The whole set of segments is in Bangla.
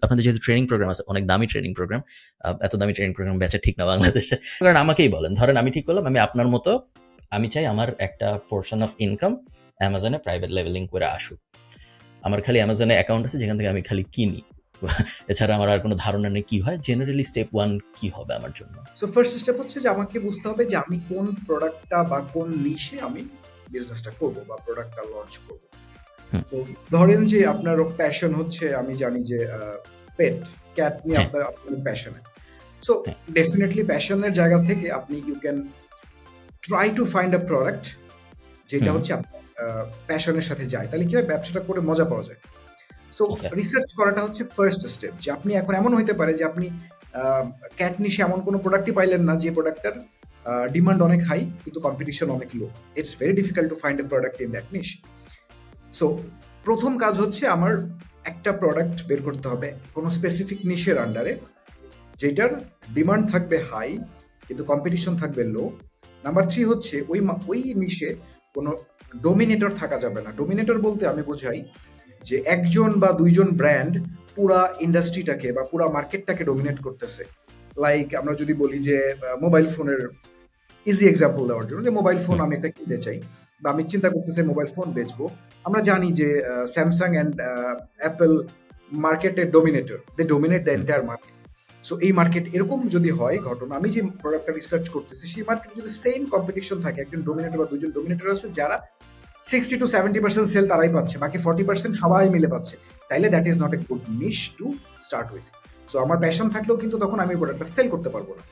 আপনাদের যেহেতু ট্রেনিং প্রোগ্রাম আছে, অনেক দামি ট্রেনিং প্রোগ্রাম, এত দামি ট্রেনিং প্রোগ্রাম বেচা ঠিক না বাংলাদেশে। কারণ আমাকেই বলেন, ধরেন আমি ঠিক করলাম আমি আপনার মতো, আমি চাই আমার একটা পোর্শন অফ ইনকাম অ্যামাজনে প্রাইভেট লেভেলিং করে আসুক। আমার খালি অ্যামাজনে অ্যাকাউন্ট আছে যেখান থেকে আমি খালি কিনি। এছাড়া আমার আর কোনো ধারণা নেই কি হয়। জেনারেলি স্টেপ 1 কি হবে আমার জন্য? সো ফার্স্ট স্টেপ হচ্ছে যে আমাকে বুঝতে হবে যে আমি কোন প্রোডাক্টটা বা কোন নিশে আমি বিজনেসটা করব বা প্রোডাক্টটা লঞ্চ করব। হুম, তো ধরেন যে আপনার প্যাশন হচ্ছে, আমি জানি যে পেট, ক্যাট নিয়ে হ্যাঁ, আপনার প্যাশনে। সো হ্যাঁ, ডেফিনেটলি প্যাশনের জায়গা থেকে আপনি you can try to find a product যেটা হুম, হচ্ছে আপনার প্যাশনের সাথে যায়। তাহলে কি হয়, ব্যবসাটা করে মজা পাওয়া যায়। সো ওকে, রিসার্চ করাটা হচ্ছে ফার্স্ট স্টেপ। যে আপনি এখন এমন হইতে পারে যে আপনি ক্যাট নিশে এমন কোনো প্রোডাক্টই পাইলেন না যে প্রোডাক্টটার ডিমান্ড অনেক হাই কিন্তু কম্পিটিশন অনেক low. It's very difficult to find a product in that niche. So প্রথম কাজ হচ্ছে আমার একটা প্রোডাক্ট বের করতে হবে কোনো স্পেসিফিক নিশের আন্ডারে, যেটার ডিমান্ড থাকবে হাই কিন্তু কম্পিটিশন থাকবে লো। নাম্বার 3 হচ্ছে ওই নিশে কোনো ডোমিনেটর থাকা যাবে না। ডোমিনেটর বলতে আমি বোঝাই যে একজন বা দুইজন ব্র্যান্ড পুরা ইন্ডাস্ট্রিটাকে বা পুরা মার্কেটটাকে ডোমিনেট করতেছে। লাইক আমরা যদি বলি যে মোবাইল ফোনের ইজি এক্সাম্পল দেওয়ার জন্য, যে মোবাইল ফোন হুম, আমি একটা কিনতে চাই বা আমি চিন্তা করতেছি মোবাইল ফোন বেচবো। আমরা জানি যে স্যামসাং অ্যান্ড অ্যাপল মার্কেটের dominator, they dominate the hmm, entire market. So এই মার্কেট এরকম যদি হয় ঘটনা, আমি যে প্রোডাক্টটা রিসার্চ করতেছি সেই মার্কেটে যদি সেম কম্পিটিশন থাকে, একজন ডোমিনেটর বা দুজন ডোমিনেটর আছে যারা 60 to 70% সেল তারাই পাচ্ছে, বাকি 40% সবাই মিলে পাচ্ছে, তাইলে that is not a good niche to start with. So আমার প্যাশন থাকলেও কিন্তু তখন আমি প্রোডাক্টটা সেল করতে পারবো না।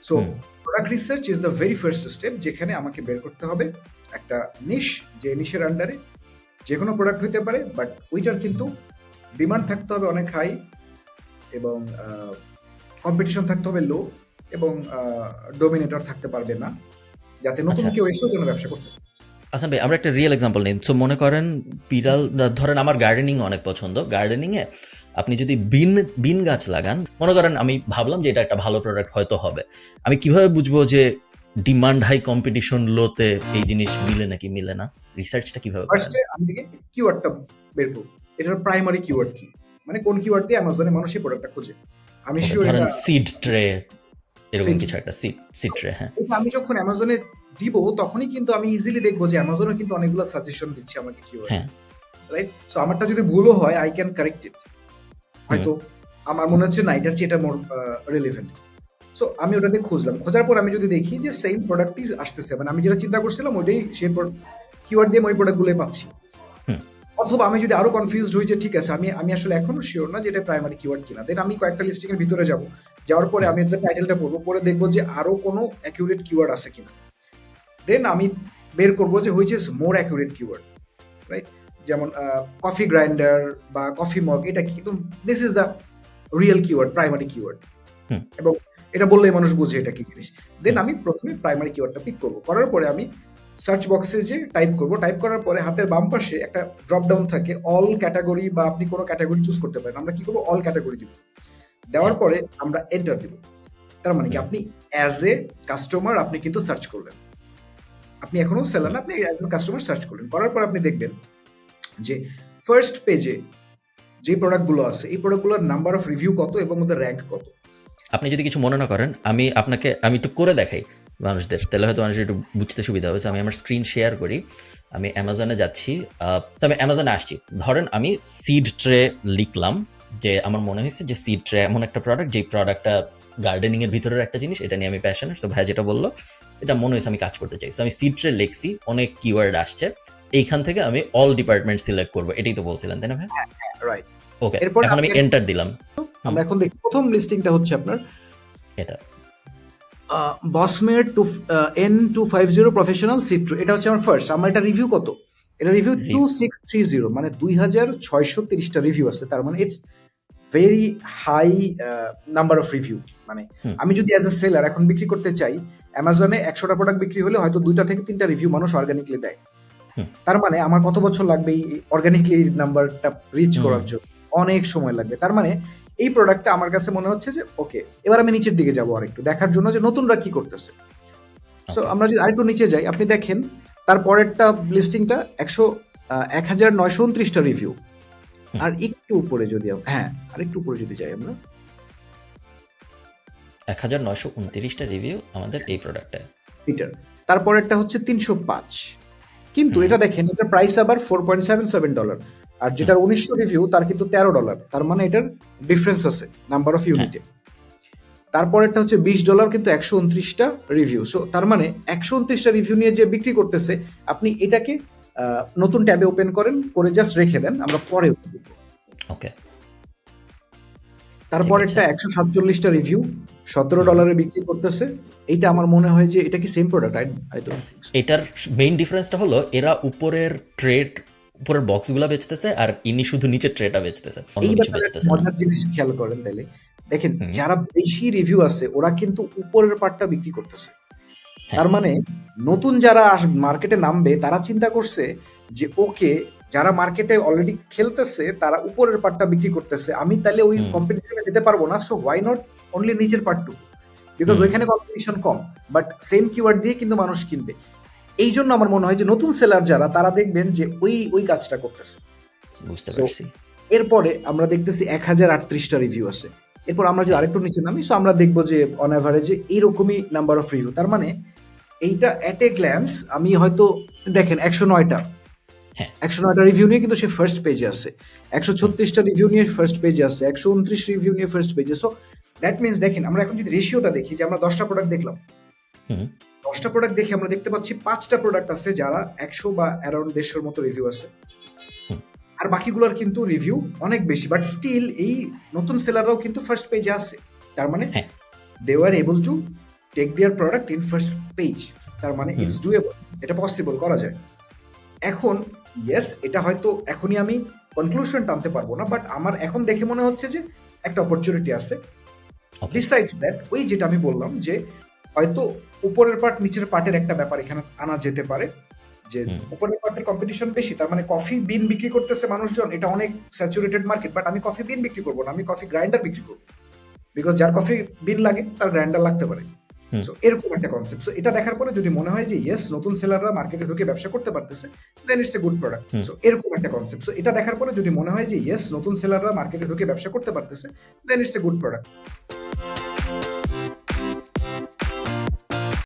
So hmm, product research is the very first step, যেখানে আমাকে বের করতে হবে একটা নিশ, যে নিশের আন্ডারে যে কোনো প্রোডাক্ট হইতে পারে, বাট ওইটার কিন্তু ডিমান্ড থাকতে হবে অনেক হাই এবং কম্পিটিশন থাকতে হবে লো এবং ডোমিনেটর থাকতে পারবে না, যাতে নতুন আচ্ছা। কেউ এসেও যেন ব্যবসা করতে পারে। আচ্ছা ভাই, আমরা একটা রিয়েল এক্সাম্পল নিই। সো মনে করেন বিড়াল, ধরেন আমার গার্ডেনিং অনেক পছন্দ। গার্ডেনিং এ আপনি যদি বিন গাছ লাগান, মনে করেন আমি ভাবলাম যে এটা একটা ভালো প্রোডাক্ট হয়তো হবে। আমি কিভাবে বুঝবো যে ডিমান্ড হাই কম্পিটিশন লোতে এই জিনিস মিলে নাকি মিলে না? রিসার্চটা কিভাবে করেন? ফার্স্টে আমি দেখি কিওয়ার্ডটা বের করব, এটার প্রাইমারি ওকে, কিওয়ার্ড কি, মানে কোন কিওয়ার্ড দিয়ে অ্যামাজনে মানুষ এই প্রোডাক্টটা খোঁজে। আমি ওকে, শিওর ধরেন এটা সিড ট্রে এরকম সেট। কিছু একটা, সিড সিড ট্রে, হ্যাঁ, এটা আমি যখন অ্যামাজনে দিব তখনই কিন্তু আমি ইজিলি দেখবো যে অ্যামাজনও কিন্তু অনেকগুলো সাজেশন দিচ্ছে আমাকে কিওয়ার্ড, হ্যাঁ, রাইট? সো আমারটা যদি ভুলও হয় আই ক্যান কারেক্ট ইট। হুম, হয়তো আমার মনে হচ্ছে না এটার চেয়ে এটা মোর রিলেভেন্ট। সো আমি ওটাতে খুঁজলাম, খোঁজার পর আমি যদি দেখি যে সেম প্রোডাক্টই আসতেছে, মানে আমি যেটা চিন্তা করছিলাম ওইটাই, সেই কিওয়ার্ড দিয়ে আমি ওই প্রোডাক্টগুলোই পাচ্ছি। হুম, অথবা আমি যদি আরো কনফিউজড হই যে ঠিক আছে আমি আমি আসলে এখনো শিওর না যে এটা প্রাইমারি কিওয়ার্ড কিনা, দেন আমি কয়েকটা লিস্টিং এর ভিতরে যাব, যাওয়ার পরে হুম, আমি এদের টাইটেলটা পড়বো, পরে দেখবো যে আরো কোনো অ্যাকিউরেট কিওয়ার্ড আছে কিনা, দেন আমি বের করবো যে which is more accurate keyword, right? যেমন কফি গ্রাইন্ডার বা কফি মগ, এটা কিন্তু this is the real keyword, primary keyword, hmm, এবং এটা বললেই মানুষ বুঝে এটা কি জিনিস। দেন হুম, আমি প্রথমে প্রাইমারি কিওয়ার্ডটা পিক করবো, করার পরে আমি সার্চ বক্সে যে টাইপ করব, টাইপ করার পরে হাতের বাম পাশে একটা ড্রপ ডাউন থাকে অল ক্যাটাগরি, বা আপনি কোনো ক্যাটাগরি চুজ করতে পারেন। আমরা কি করবো, অল ক্যাটাগরি দিব, দেওয়ার হ্যাঁ, পরে আমরা এন্টার দিব। তার মানে কি, হুম, আপনি অ্যাজ এ কাস্টমার আপনি কিন্তু সার্চ করলেন, আপনি এখনো সেলার হুম। না, আপনি অ্যাজ এ কাস্টমার সার্চ করলেন, করার পর আপনি দেখবেন যে ফার্স্ট পেজে যে প্রোডাক্টগুলো আছে এই প্রোডাক্টগুলোর নাম্বার অফ রিভিউ কত এবং ওদের র্যাঙ্ক কত। আপনি যদি কিছু মনে না করেন, আমি একটু করে দেখাই মানুষদের, তাহলে হয়তো মানুষের একটু বুঝতে সুবিধা হবে। So, আমি আমার স্ক্রিন শেয়ার করি। আমি অ্যামাজনে যাচ্ছি। তো আমি অ্যামাজনে আসছি। ধরেন আমি সিড ট্রে লিখলাম, যে আমার মনে হয়েছে যে সিড ট্রে এমন একটা প্রোডাক্ট, যেই প্রোডাক্টটা গার্ডেনিং এর ভিতরের একটা জিনিস, এটা নিয়ে আমি প্যাশনেট। সো ভাই যেটা বললো, এটা মনে হয়েছে আমি কাজ করতে চাই। সো আমি সিড ট্রে লিখছি, অনেক কিওয়ার্ড আসছে। এইখান থেকে আমি অল ডিপার্টমেন্ট সিলেক্ট করবো, এটাই তো বলছিলেন তাই না ভাই? রাইট। ওকে, এরপর এখন আমি এন্টার দিলাম। হুম, আমরা এখন দেখি প্রথম লিস্টিংটা হচ্ছে আপনার এটা, বসমের টু N250 প্রফেশনাল সিট্রো, এটা হচ্ছে আমার ফার্স্ট। আমার এটা রিভিউ কত, এটা রিভিউ 2630, মানে 2630টা রিভিউ আছে, তার মানে it's very high number of review. মানে হুম, আমি যদি অ্যাজ এ সেলার এখন বিক্রি করতে চাই, অ্যামাজনে 100টা প্রোডাক্ট বিক্রি হলে হয়তো 2টা থেকে 3টা রিভিউ মানুষ অর্গানিকলি দেয়। হুম, তার মানে আমার কত বছর লাগবে এই অর্গানিকলি নাম্বারটা রিচ হুম, করার জন্য, অনেক সময় লাগবে। তার মানে এই প্রোডাক্টটা আমার কাছে মনে হচ্ছে যে ওকে, এবার আমি নিচের দিকে যাবো আরেকটু দেখার জন্য যে নতুনরা কি করতেছে। সো ওকে, আমরা যদি আরেকটু নিচে যাই, আপনি দেখেন তার পরেরটা লিস্টিংটা 1929টা রিভিউ, আর একটু উপরে যদি আর একটু উপরে যদি যাই আমরা 1929টা রিভিউ আমাদের এই প্রোডাক্টে। এটার তারপরেরটা হচ্ছে 305, কিন্তু এটা দেখেন এটার প্রাইস আবার $4.77, আর যেটার 1900 রিভিউ তার কিন্তু $13, তার মানে এটার ডিফারেন্স আছে নাম্বার অফ ইউনিটে। তারপরেরটা হচ্ছে $20, কিন্তু 129টা রিভিউ, সো তার মানে 129টা রিভিউ নিয়ে যে বিক্রি করতেছে, আপনি এটাকে নতুন ট্যাবে ওপেন করেন, করে জাস্ট রেখে দেন, আমরা পরে ওকে। তারপরেরটা 147টা রিভিউ $17 বিক্রি করতেছে। এইটা আমার মনে হয় যে এটা কি same product, I don't think so. এটার মেইন ডিফারেন্সটা হলো এরা উপরের উপরের বক্সগুলো বেচতেছে আর ইনি শুধু নিচের ট্রেটা বেচতেছে, অন্য এইবার কিছু তাহলে বেচতেছে না। মজার জিনিস খেয়াল করেন, তাহলে দেখেন যারা বেশি রিভিউ আছে ওরা কিন্তু উপরের পার্টটা বিক্রি করতেছে। তার মানে নতুন যারা মার্কেটে নামবে তারা চিন্তা করছে যে ওকে, যারা মার্কেটে অলরেডি খেলতেছে তারা উপরের পার্টটা বিক্রি করতেছে, আমি তাহলে ওই কম্পিটিশনে যেতে পারবো না, সো ওয়াই নট অনলি নিচের পার্টটু, বিকজ ওইখানে competition com, but same keyword দিয়ে কিন্তু মানুষ কিনবে। এই জন্য আমার মনে হয় যে নতুন সেলার যারা তারা দেখবেন যে ওই কাজটা করতেছে। বুঝতে পারছি। এরপরে আমরা দেখতেছি 1038টা রিভিউ আছে। এরপর আমরা যদি আরেকটু নিচে নামি, সো আমরা দেখবো যে অন অ্যাভারেজে এইরকমই নাম্বার অফ রিভিউ। তার মানে এইটা অ্যাট এ গ্ল্যান্স আমি হয়তো দেখেন 109টা রিভিউ নিয়ে কিন্তু সে ফার্স্ট পেজে আছে, 136টা রিভিউ নিয়ে ফার্স্ট পেজে আছে, 129 রিভিউ নিয়ে ফার্স্ট পেজে। সো দ্যাট মিনস দেখেন আমরা এখন যদি রেশিওটা দেখি, যে আমরা 10টা প্রোডাক্ট দেখলাম, 10টা প্রোডাক্ট দেখে আমরা দেখতে পাচ্ছি 5টা প্রোডাক্ট আছে যারা 100 বা অ্যারাউন্ড 150 মতো রিভিউ আছে, আর বাকিগুলোর কিন্তু রিভিউ অনেক বেশি, বাট স্টিল এই নতুন সেলাররাও কিন্তু ফার্স্ট পেজে আছে। তার মানে they were able to take their product in first page, তার মানে ইটস ডুয়েবল, এটা পসিবল করা যায়। এখন ইয়েস, এটা হয়তো এখনই আমি কনক্লুশন টানতে পারবো না, বাট আমার এখন দেখে মনে হচ্ছে যে একটা অপরচুনিটি আছে। বিসাইডস দ্যাট, ওই যেটা আমি বললাম যে হয়তো উপরের পার্ট নিচের পার্টের একটা ব্যাপার এখানে আনা যেতে পারে, যে উপরের পার্টের কম্পিটিশন বেশি, তার মানে কফি বিন বিক্রি করতেছে মানুষজন, এটা অনেক স্যাচুরেটেড মার্কেট, বাট আমি কফি বিন বিক্রি করবো না, আমি কফি গ্রাইন্ডার বিক্রি করবো, বিকজ যার কফি বিন লাগে তার গ্রাইন্ডার লাগতে পারে। সো এরকম একটা কনসেপ্ট। সো এটা দেখার পরে যদি মনে হয় যে ইয়েস, নতুন সেলাররা মার্কেটে ঢুকে ব্যবসা করতে পারতেছে, then it's a good product. So এরকম একটা কনসেপ্ট। সো এটা দেখার পরে যদি মনে হয় যে ইয়েস, নতুন সেলাররা মার্কেটে ঢুকে ব্যবসা করতে পারতেছে, then it's a good product.